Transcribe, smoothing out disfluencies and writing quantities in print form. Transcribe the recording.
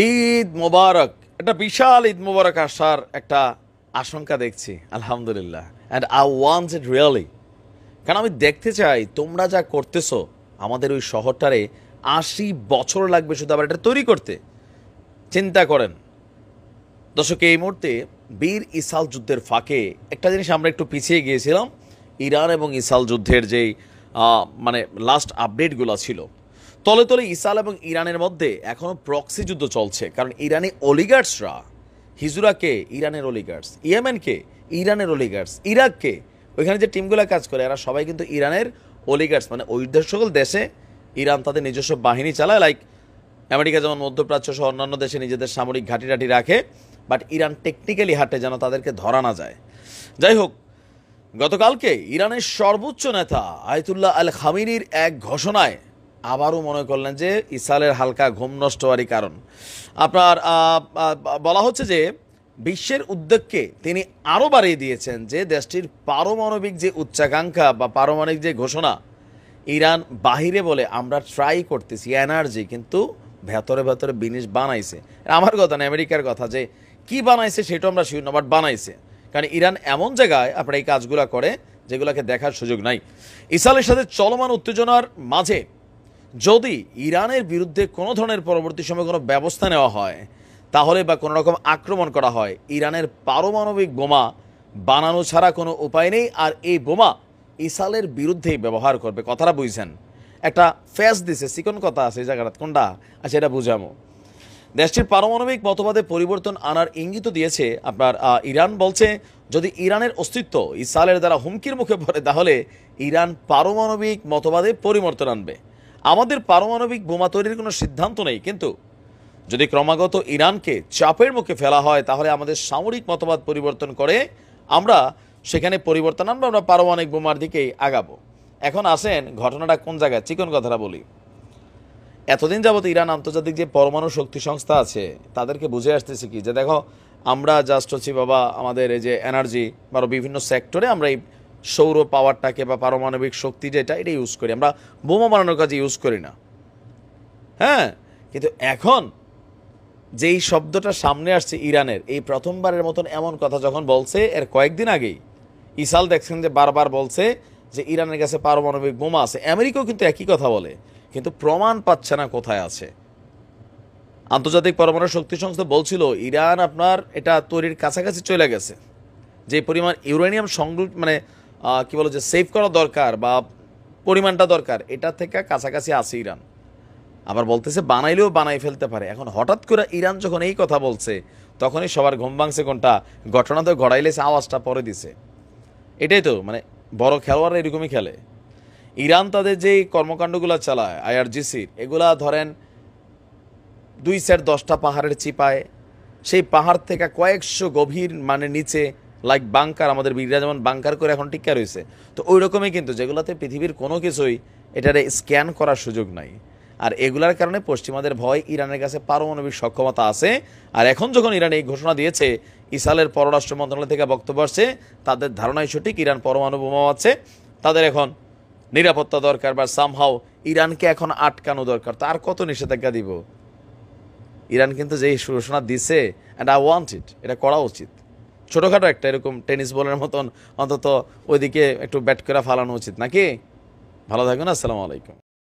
ঈদ মোবারক, একটা বিশাল ঈদ মোবারক আসার একটা আশঙ্কা দেখছি আলহামদুলিল্লাহ। And I want it really, কারণ আমি দেখতে চাই তোমরা যা করতেছো আমাদের ওই শহরটারে 80 বছর লাগবে শুধু আবার এটা তৈরি করতে। চিন্তা করেন দর্শক, এই মুহূর্তে বীর ইসাল যুদ্ধের ফাঁকে একটা জিনিস আমরা একটু পিছিয়ে গিয়েছিলাম। ইরান এবং ইসাল যুদ্ধের যেই মানে লাস্ট আপডেটগুলো ছিল, তলে তলে ইসাল এবং ইরানের মধ্যে এখনও প্রক্সি যুদ্ধ চলছে। কারণ ইরানি অলিগার্সরা, হিজুরাকে ইরানের অলিগার্স, ইয়েমেনকে ইরানের অলিগার্স, ইরাককে ওইখানে যে টিমগুলো কাজ করে এরা সবাই কিন্তু ইরানের অলিগার্স। মানে ওই সকল দেশে ইরান তাদের নিজস্ব বাহিনী চালায়, লাইক আমেরিকা যেমন মধ্যপ্রাচ্য সহ অন্যান্য দেশে নিজেদের সামরিক ঘাঁটি টাটি রাখে, বাট ইরান টেকনিক্যালি হাঁটে যেন তাদেরকে ধরা না যায়। যাই হোক, গতকালকে ইরানের সর্বোচ্চ নেতা আয়াতুল্লাহ আল খামিনির এক ঘোষণায় আবারও মনে করলেন যে ইসরায়েলের হালকা ঘুম নষ্ট হওয়ারই কারণ। আপনার বলা হচ্ছে যে বিশ্বের উদ্যোগকে তিনি আরও বাড়িয়ে দিয়েছেন, যে দেশটির পারমাণবিক যে উচ্চাকাঙ্ক্ষা বা পারমাণবিক যে ঘোষণা, ইরান বাহিরে বলে আমরা ট্রাই করতেছি এনার্জি, কিন্তু ভেতরে ভেতরে জিনিস বানাইছে। আমার কথা না, আমেরিকার কথা, যে কি বানাইছে সেটা আমরা শিওর না, বাট বানাইছে। কারণ ইরান এমন জায়গায় আপনার এই কাজগুলো করে যেগুলোকে দেখার সুযোগ নাই। ইসরায়েলের সাথে চলমান উত্তেজনার মাঝে যদি ইরানের বিরুদ্ধে কোনো ধরনের পরবর্তী সময়ে কোনো ব্যবস্থা নেওয়া হয়, তাহলে বা কোনো রকম আক্রমণ করা হয়, ইরানের পারমাণবিক বোমা বানানো ছাড়া কোনো উপায় নেই। আর এই বোমা ইসরায়েলের বিরুদ্ধেই ব্যবহার করবে। কথাটা বুঝছেন? একটা ফেস দিছে, চিকন কথা আছে এই জায়গাটা, কোনটা আচ্ছা এটা বুঝামো। দেশটির পারমাণবিক মতবাদে পরিবর্তন আনার ইঙ্গিত দিয়েছে আপনার ইরান। বলছে যদি ইরানের অস্তিত্ব ইসরায়েলের দ্বারা হুমকির মুখে পড়ে, তাহলে ইরান পারমাণবিক মতবাদে পরিবর্তন আনবে। আমাদের পারমাণবিক বোমা তৈরির কোনো সিদ্ধান্ত নেই, কিন্তু যদি ক্রমাগত ইরানকে চাপের মুখে ফেলা হয়, তাহলে আমাদের সামরিক মতবাদ পরিবর্তন করে আমরা সেখানে পরিবর্তন আনবো, আমরা পারমাণবিক বোমার দিকেই আগাবো। এখন আসেন ঘটনাটা কোন জায়গায়, চিকন কথাটা বলি। এতদিন যাবত ইরান আন্তর্জাতিক যে পরমাণু শক্তি সংস্থা আছে তাদেরকে বুঝে আসতেছে কি, যে দেখো আমরা জাস্ট হচ্ছি বাবা আমাদের এই যে এনার্জি বা বিভিন্ন সেক্টরে আমরা এই সৌর পাওয়ারটাকে বা পারমাণবিক শক্তি যেটা এটা ইউজ করি, আমরা বোমা বানানোর কাজে ইউজ করি না। হ্যাঁ, কিন্তু এখন যেই শব্দটা সামনে আসছে ইরানের, এই প্রথমবারের মতন এমন কথা যখন বলছে, এর কয়েকদিন আগেই ইসাল দেখছেন যে বারবার বলছে যে ইরানের কাছে পারমাণবিক বোমা আছে। আমেরিকাও কিন্তু একই কথা বলে, কিন্তু প্রমাণ পাচ্ছে না কোথায় আছে। আন্তর্জাতিক পরমাণু শক্তি সংস্থা বলছিল ইরান আপনার এটা তৈরির কাছাকাছি চলে গেছে, যে পরিমাণ ইউরেনিয়াম মানে কি বলো যে সেভ করা দরকার বা পরিমাণটা দরকার, এটা থেকে কাছাকাছি আছে ইরান। আবার বলতেছে বানাইলেও বানাই ফেলতে পারে। এখন হঠাৎ করে ইরান যখন এই কথা বলছে, তখনই সবার ঘুম ভাঙছে। কোনটা ঘটনা তো ঘটাইলেছে, আওয়াজটা পরে দিছে। এটাই তো মানে বড় খেলোয়াড়রা এরকমই খেলে। ইরান তাদের যে কর্মকাণ্ডগুলো চালায় আইআরজিসির, এগুলা ধরেন 2 সেট 10টা পাহাড়ের চিপায়, সেই পাহাড় থেকে কয়েকশো গভীর মানে নিচে, লাইক বাংকার, আমাদের বীররা যেমন বাংকার করে এখন টিকা রয়েছে, তো ওই রকমই কিন্তু, যেগুলোতে পৃথিবীর কোনো কিছুই এটারে স্ক্যান করার সুযোগ নাই। আর এগুলার কারণে পশ্চিমাদের ভয় ইরানের কাছে পারমাণবিক সক্ষমতা আছে। আর এখন যখন ইরান এই ঘোষণা দিয়েছে, ইসরায়েলের পররাষ্ট্র মন্ত্রণালয় থেকে বক্তব্য আসছে, তাদের ধারণাই সঠিক, ইরান পরমাণু বোমা আছে, তাদের এখন নিরাপত্তা দরকার, বা সামহাও ইরানকে এখন আটকানো দরকার। তার কত নিষেধাজ্ঞা দিব? ইরান কিন্তু যেই ঘোষণা দিছে, অ্যান্ড আই ওয়ান্ট ইট, এটা করা উচিত। ছোটোখাটো একটা এরকম টেনিস বলের মতন অন্তত ওইদিকে একটু ব্যাট করে ফালানো উচিত নাকি? ভালো থাকুন, আসসালামু আলাইকুম।